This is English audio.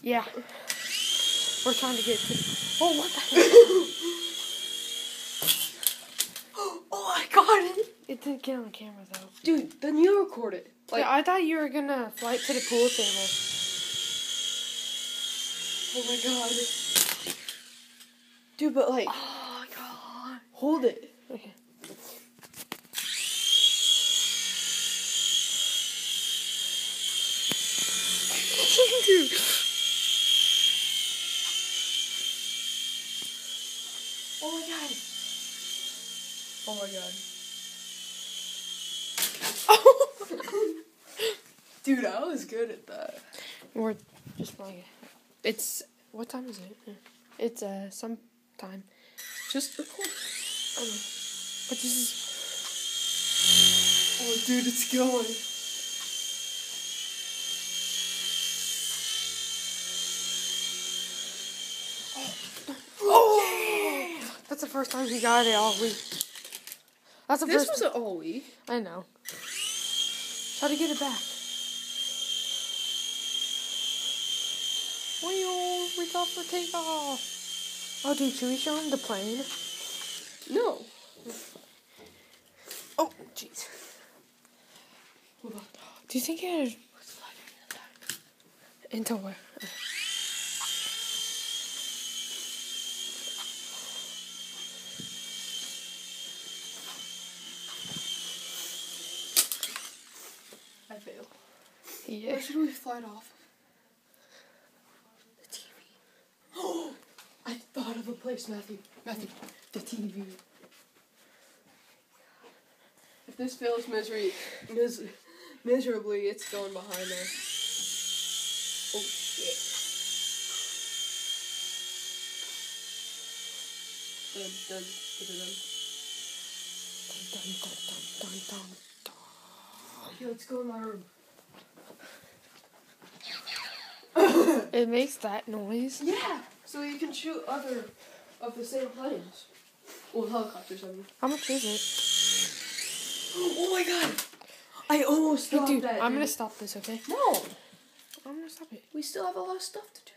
Yeah. We're trying to get to... Oh, what the heck? Oh, I got it! It didn't get on camera, though. Dude, then you record it. Like, Yeah, I thought you were gonna fly to the pool table. oh my god. Dude, but like... Oh, my God. Hold it. Okay. Dude. Oh my god. Oh my god. Dude, I was good at that. We're just playing it. It's... What time is it? It's, some time. Just record. But this is... Oh, dude, it's going. Oh! That's the first time he got it all week. That's the This first... wasn't all week. I know. Try to get it back. Wheel, reach off for takeoff. Oh, dude, should we show him the plane? No. Oh, jeez. Hold on. Do you think it... Into where? I failed. Yeah. Where should we fly it off? The TV. Oh! I thought of a place, Matthew. Matthew, the TV. If this fails miserably, it's going behind there. Oh, shit. Dun, dun, dun, dun. Dun, dun, dun, dun, dun, dun. Okay, let's go in my room. It makes that noise. Yeah! So you can shoot other of the same planes. Well, helicopters, I mean. How much is it? Oh my god! I almost Hey, stopped dude, that. I'm gonna stop this, okay? No! I'm gonna stop it. We still have a lot of stuff to do.